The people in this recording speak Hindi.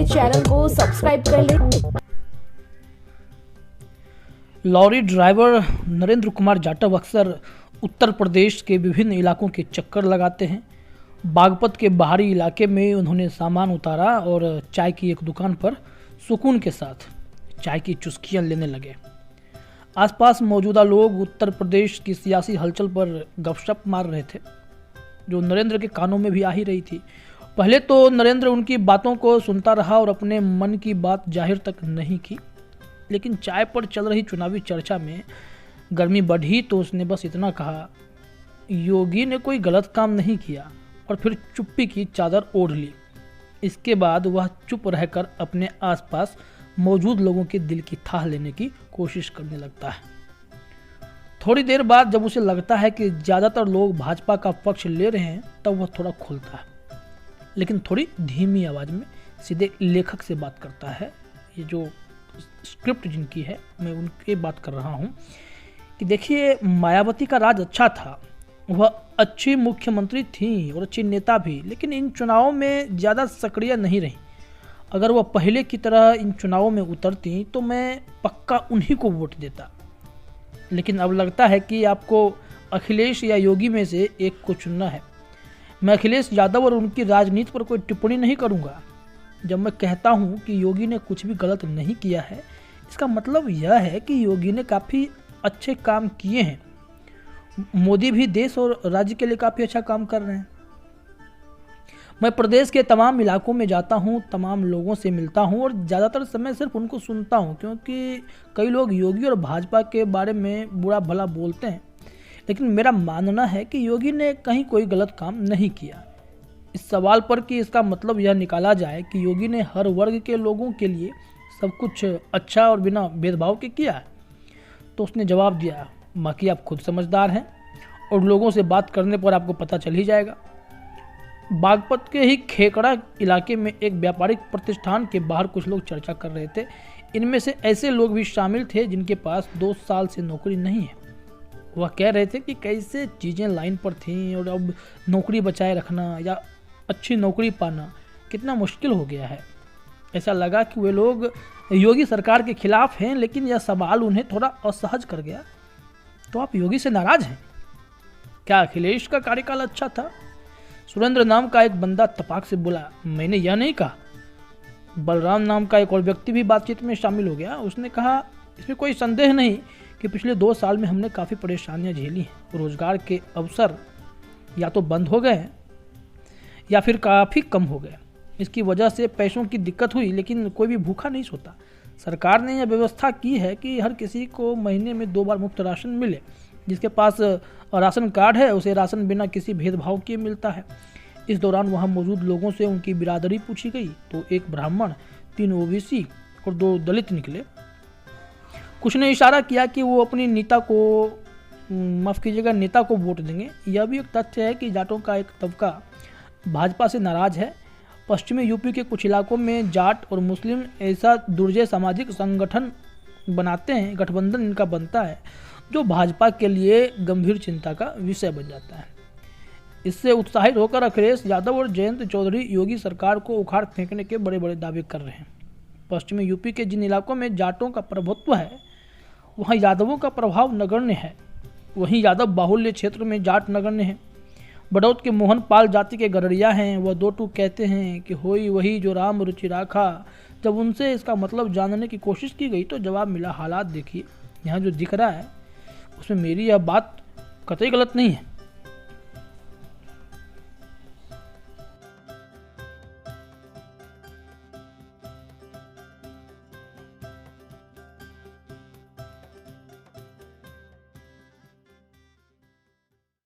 चैनल को सब्सक्राइब कर लें। लॉरी ड्राइवर नरेंद्र कुमार जाटव अक्सर उत्तर प्रदेश के विभिन्न इलाकों के चक्कर लगाते हैं। बागपत के बाहरी इलाके में उन्होंने सामान उतारा और चाय की एक दुकान पर सुकून के साथ चाय की चुस्कियां लेने लगे। आसपास मौजूदा लोग उत्तर प्रदेश की सियासी हलचल पर गपशप मार रहे थे, जो नरेंद्र के कानों में भी आ ही रही थी। पहले तो नरेंद्र उनकी बातों को सुनता रहा और अपने मन की बात जाहिर तक नहीं की, लेकिन चाय पर चल रही चुनावी चर्चा में गर्मी बढ़ी तो उसने बस इतना कहा, योगी ने कोई गलत काम नहीं किया, और फिर चुप्पी की चादर ओढ़ ली। इसके बाद वह चुप रहकर अपने आसपास मौजूद लोगों के दिल की थाह लेने की कोशिश करने लगता है। थोड़ी देर बाद जब उसे लगता है कि ज़्यादातर लोग भाजपा का पक्ष ले रहे हैं, तब वह थोड़ा खुलता है, लेकिन थोड़ी धीमी आवाज़ में सीधे लेखक से बात करता है। ये जो स्क्रिप्ट जिनकी है, मैं उनकी बात कर रहा हूँ कि देखिए, मायावती का राज अच्छा था, वह अच्छी मुख्यमंत्री थी और अच्छी नेता भी, लेकिन इन चुनावों में ज़्यादा सक्रिय नहीं रही। अगर वह पहले की तरह इन चुनावों में उतरती तो मैं पक्का उन्हीं को वोट देता, लेकिन अब लगता है कि आपको अखिलेश या योगी में से एक को चुनना है। मैं अखिलेश यादव और उनकी राजनीति पर कोई टिप्पणी नहीं करूंगा। जब मैं कहता हूं कि योगी ने कुछ भी गलत नहीं किया है, इसका मतलब यह है कि योगी ने काफ़ी अच्छे काम किए हैं। मोदी भी देश और राज्य के लिए काफ़ी अच्छा काम कर रहे हैं। मैं प्रदेश के तमाम इलाकों में जाता हूं, तमाम लोगों से मिलता हूं और ज़्यादातर समय सिर्फ उनको सुनता हूं, क्योंकि कई लोग योगी और भाजपा के बारे में बुरा भला बोलते हैं, लेकिन मेरा मानना है कि योगी ने कहीं कोई गलत काम नहीं किया। इस सवाल पर कि इसका मतलब यह निकाला जाए कि योगी ने हर वर्ग के लोगों के लिए सब कुछ अच्छा और बिना भेदभाव के किया है, तो उसने जवाब दिया, बाकी आप खुद समझदार हैं और लोगों से बात करने पर आपको पता चल ही जाएगा। बागपत के ही खेकड़ा इलाके में एक व्यापारिक प्रतिष्ठान के बाहर कुछ लोग चर्चा कर रहे थे। इनमें से ऐसे लोग भी शामिल थे जिनके पास 2 साल से नौकरी नहीं है। वह कह रहे थे कि कैसे चीज़ें लाइन पर थीं और अब नौकरी बचाए रखना या अच्छी नौकरी पाना कितना मुश्किल हो गया है। ऐसा लगा कि वे लोग योगी सरकार के खिलाफ हैं, लेकिन यह सवाल उन्हें थोड़ा असहज कर गया। तो आप योगी से नाराज हैं? क्या अखिलेश का कार्यकाल अच्छा था? सुरेंद्र नाम का एक बंदा तपाक से बोला, मैंने यह नहीं कहा। बलराम नाम का एक और व्यक्ति भी बातचीत में शामिल हो गया। उसने कहा, इसमें कोई संदेह नहीं कि पिछले 2 साल में हमने काफ़ी परेशानियां झेली हैं। रोजगार के अवसर या तो बंद हो गए या फिर काफ़ी कम हो गए। इसकी वजह से पैसों की दिक्कत हुई, लेकिन कोई भी भूखा नहीं सोता। सरकार ने यह व्यवस्था की है कि हर किसी को महीने में 2 बार मुफ्त राशन मिले। जिसके पास राशन कार्ड है उसे राशन बिना किसी भेदभाव के मिलता है। इस दौरान वहां मौजूद लोगों से उनकी बिरादरी पूछी गई तो 1 ब्राह्मण, 3 ओबीसी और 2 दलित निकले। कुछ ने इशारा किया कि वो अपनी नेता को वोट देंगे। यह भी एक तथ्य है कि जाटों का एक तबका भाजपा से नाराज है। पश्चिमी यूपी के कुछ इलाकों में जाट और मुस्लिम ऐसा दुर्जय सामाजिक संगठन बनाते हैं, गठबंधन इनका बनता है, जो भाजपा के लिए गंभीर चिंता का विषय बन जाता है। इससे उत्साहित होकर अखिलेश यादव और जयंत चौधरी योगी सरकार को उखाड़ फेंकने के बड़े बड़े दावे कर रहे हैं। पश्चिमी यूपी के जिन इलाकों में जाटों का प्रभुत्व है, वहाँ यादवों का प्रभाव नगण्य है। वहीं यादव बाहुल्य क्षेत्र में जाट नगण्य है। बड़ौद के मोहन पाल जाति के गरड़िया हैं। वह 2 टूक कहते हैं कि होई वही जो राम रुचि राखा। जब उनसे इसका मतलब जानने की कोशिश की गई तो जवाब मिला, हालात देखिए, यहाँ जो दिख रहा है उसमें मेरी यह बात कतई गलत नहीं है।